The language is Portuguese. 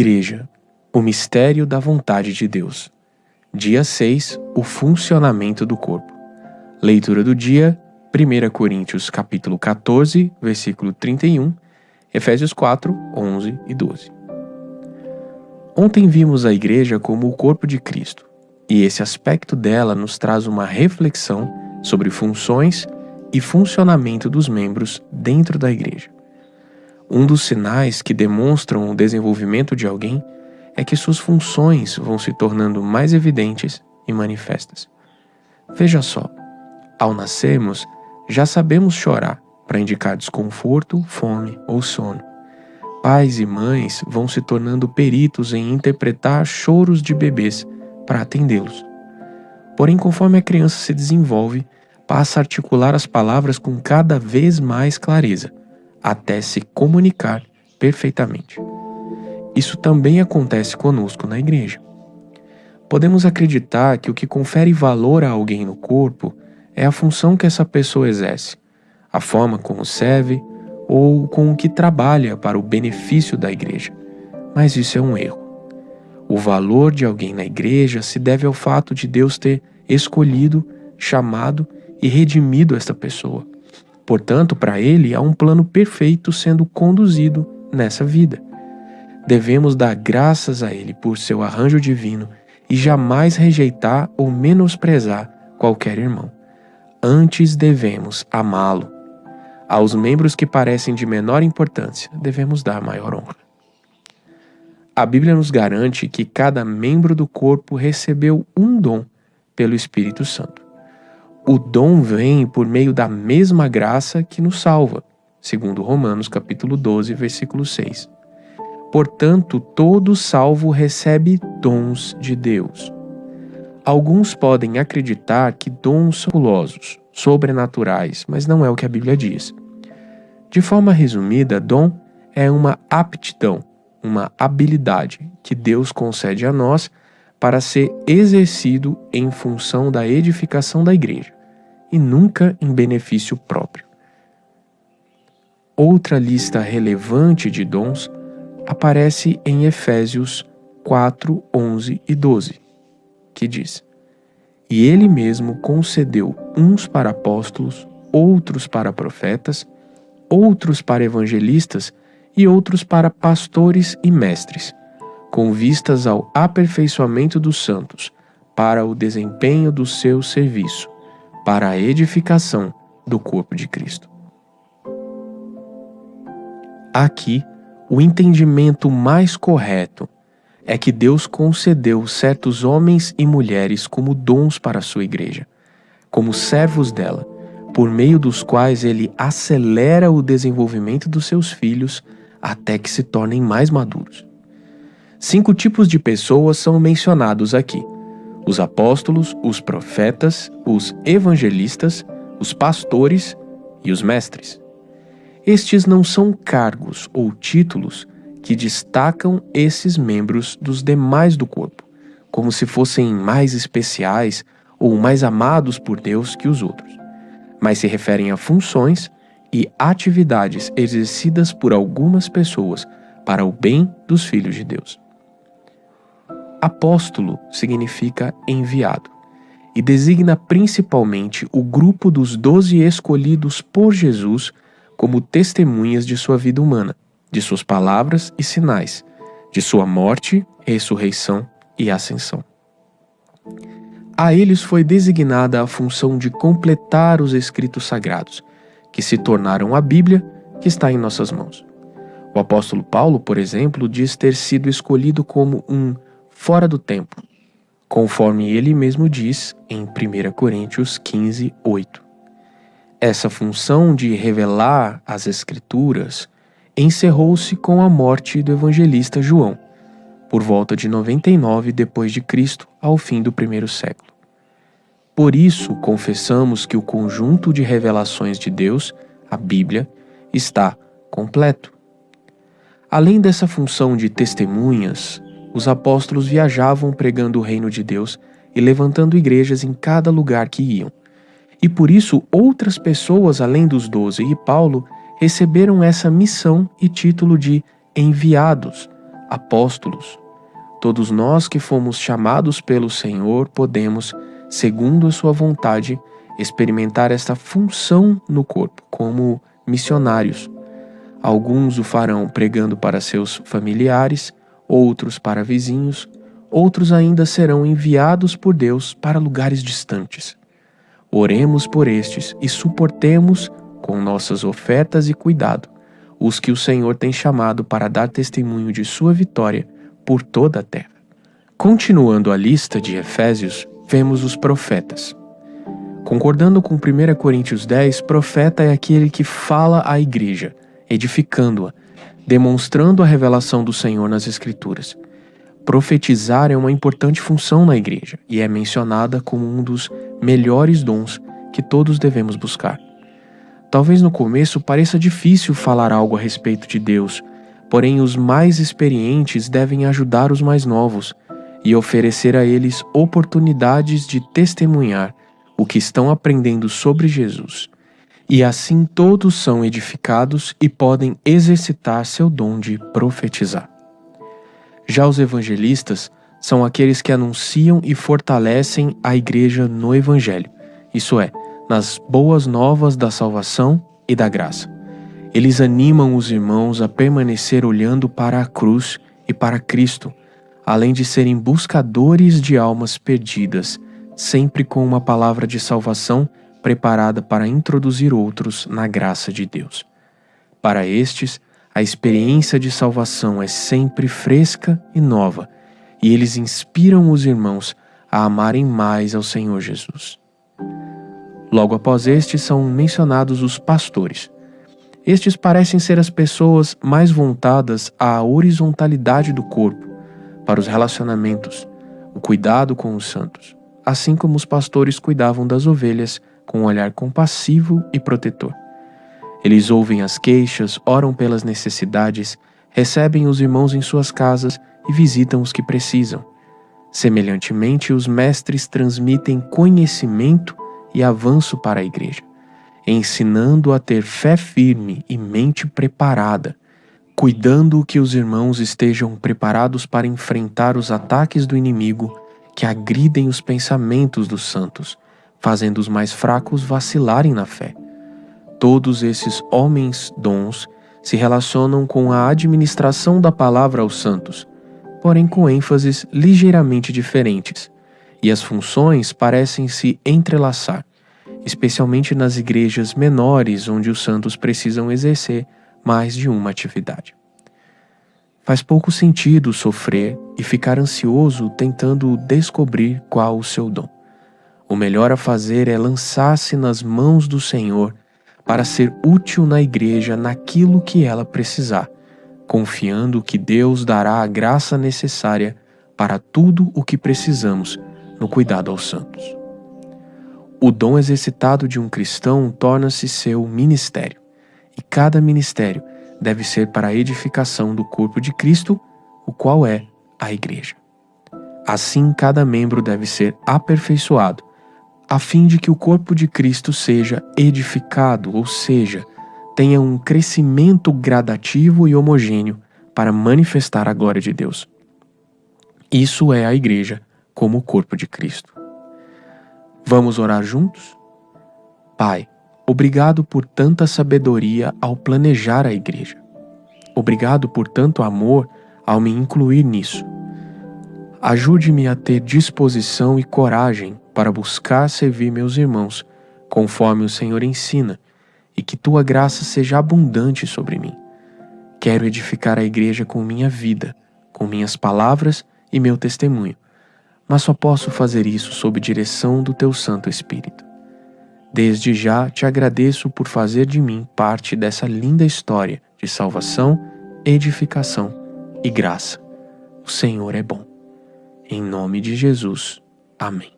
Igreja, o mistério da vontade de Deus. Dia 6, o funcionamento do corpo. Leitura do dia, 1 Coríntios capítulo 14, versículo 31, Efésios 4, 11 e 12. Ontem vimos a igreja como o corpo de Cristo, e esse aspecto dela nos traz uma reflexão sobre funções e funcionamento dos membros dentro da igreja. Um dos sinais que demonstram o desenvolvimento de alguém é que suas funções vão se tornando mais evidentes e manifestas. Veja só, ao nascermos, já sabemos chorar para indicar desconforto, fome ou sono. Pais e mães vão se tornando peritos em interpretar choros de bebês para atendê-los. Porém, conforme a criança se desenvolve, passa a articular as palavras com cada vez mais clareza, até se comunicar perfeitamente. Isso também acontece conosco na igreja. Podemos acreditar que o que confere valor a alguém no corpo é a função que essa pessoa exerce, a forma como serve ou com o que trabalha para o benefício da igreja. Mas isso é um erro. O valor de alguém na igreja se deve ao fato de Deus ter escolhido, chamado e redimido esta pessoa. Portanto, para Ele há um plano perfeito sendo conduzido nessa vida. Devemos dar graças a Ele por seu arranjo divino e jamais rejeitar ou menosprezar qualquer irmão. Antes devemos amá-lo. Aos membros que parecem de menor importância, devemos dar maior honra. A Bíblia nos garante que cada membro do corpo recebeu um dom pelo Espírito Santo. O dom vem por meio da mesma graça que nos salva, segundo Romanos capítulo 12, versículo 6. Portanto, todo salvo recebe dons de Deus. Alguns podem acreditar que dons são fabulosos, sobrenaturais, mas não é o que a Bíblia diz. De forma resumida, dom é uma aptidão, uma habilidade que Deus concede a nós para ser exercido em função da edificação da igreja, e nunca em benefício próprio. Outra lista relevante de dons aparece em Efésios 4, 11 e 12, que diz: E Ele mesmo concedeu uns para apóstolos, outros para profetas, outros para evangelistas e outros para pastores e mestres, com vistas ao aperfeiçoamento dos santos, para o desempenho do seu serviço, para a edificação do corpo de Cristo. Aqui, o entendimento mais correto é que Deus concedeu certos homens e mulheres como dons para a sua igreja, como servos dela, por meio dos quais Ele acelera o desenvolvimento dos seus filhos até que se tornem mais maduros. 5 tipos de pessoas são mencionados aqui: os apóstolos, os profetas, os evangelistas, os pastores e os mestres. Estes não são cargos ou títulos que destacam esses membros dos demais do corpo, como se fossem mais especiais ou mais amados por Deus que os outros, mas se referem a funções e atividades exercidas por algumas pessoas para o bem dos filhos de Deus. Apóstolo significa enviado e designa principalmente o grupo dos 12 escolhidos por Jesus como testemunhas de sua vida humana, de suas palavras e sinais, de sua morte, ressurreição e ascensão. A eles foi designada a função de completar os escritos sagrados, que se tornaram a Bíblia, que está em nossas mãos. O apóstolo Paulo, por exemplo, diz ter sido escolhido como um fora do tempo, conforme ele mesmo diz em 1 Coríntios 15, 8. Essa função de revelar as Escrituras encerrou-se com a morte do evangelista João, por volta de 99 d.C., ao fim do primeiro século. Por isso, confessamos que o conjunto de revelações de Deus, a Bíblia, está completo. Além dessa função de testemunhas, os apóstolos viajavam pregando o reino de Deus e levantando igrejas em cada lugar que iam. E por isso outras pessoas além dos 12 e Paulo receberam essa missão e título de enviados, apóstolos. Todos nós que fomos chamados pelo Senhor podemos, segundo a sua vontade, experimentar esta função no corpo, como missionários. Alguns o farão pregando para seus familiares, outros para vizinhos, outros ainda serão enviados por Deus para lugares distantes. Oremos por estes e suportemos, com nossas ofertas e cuidado, os que o Senhor tem chamado para dar testemunho de sua vitória por toda a terra. Continuando a lista de Efésios, vemos os profetas. Concordando com 1 Coríntios 10, profeta é aquele que fala à igreja, edificando-a, demonstrando a revelação do Senhor nas Escrituras. Profetizar é uma importante função na igreja e é mencionada como um dos melhores dons que todos devemos buscar. Talvez no começo pareça difícil falar algo a respeito de Deus, porém os mais experientes devem ajudar os mais novos e oferecer a eles oportunidades de testemunhar o que estão aprendendo sobre Jesus. E assim todos são edificados e podem exercitar seu dom de profetizar. Já os evangelistas são aqueles que anunciam e fortalecem a igreja no Evangelho, isso é, nas boas novas da salvação e da graça. Eles animam os irmãos a permanecer olhando para a cruz e para Cristo, além de serem buscadores de almas perdidas, sempre com uma palavra de salvação preparada para introduzir outros na graça de Deus. Para estes, a experiência de salvação é sempre fresca e nova, e eles inspiram os irmãos a amarem mais ao Senhor Jesus. Logo após estes são mencionados os pastores. Estes parecem ser as pessoas mais voltadas à horizontalidade do corpo, para os relacionamentos, o cuidado com os santos, assim como os pastores cuidavam das ovelhas com um olhar compassivo e protetor. Eles ouvem as queixas, oram pelas necessidades, recebem os irmãos em suas casas e visitam os que precisam. Semelhantemente, os mestres transmitem conhecimento e avanço para a igreja, ensinando a ter fé firme e mente preparada, cuidando que os irmãos estejam preparados para enfrentar os ataques do inimigo que agridem os pensamentos dos santos, fazendo os mais fracos vacilarem na fé. Todos esses homens dons se relacionam com a administração da palavra aos santos, porém com ênfases ligeiramente diferentes, e as funções parecem se entrelaçar, especialmente nas igrejas menores onde os santos precisam exercer mais de uma atividade. Faz pouco sentido sofrer e ficar ansioso tentando descobrir qual o seu dom. O melhor a fazer é lançar-se nas mãos do Senhor para ser útil na igreja naquilo que ela precisar, confiando que Deus dará a graça necessária para tudo o que precisamos no cuidado aos santos. O dom exercitado de um cristão torna-se seu ministério, e cada ministério deve ser para a edificação do corpo de Cristo, o qual é a igreja. Assim, cada membro deve ser aperfeiçoado, a fim de que o corpo de Cristo seja edificado, ou seja, tenha um crescimento gradativo e homogêneo para manifestar a glória de Deus. Isso é a igreja como o corpo de Cristo. Vamos orar juntos? Pai, obrigado por tanta sabedoria ao planejar a igreja. Obrigado por tanto amor ao me incluir nisso. Ajude-me a ter disposição e coragem para buscar servir meus irmãos, conforme o Senhor ensina, e que tua graça seja abundante sobre mim. Quero edificar a igreja com minha vida, com minhas palavras e meu testemunho, mas só posso fazer isso sob direção do teu Santo Espírito. Desde já te agradeço por fazer de mim parte dessa linda história de salvação, edificação e graça. O Senhor é bom. Em nome de Jesus. Amém.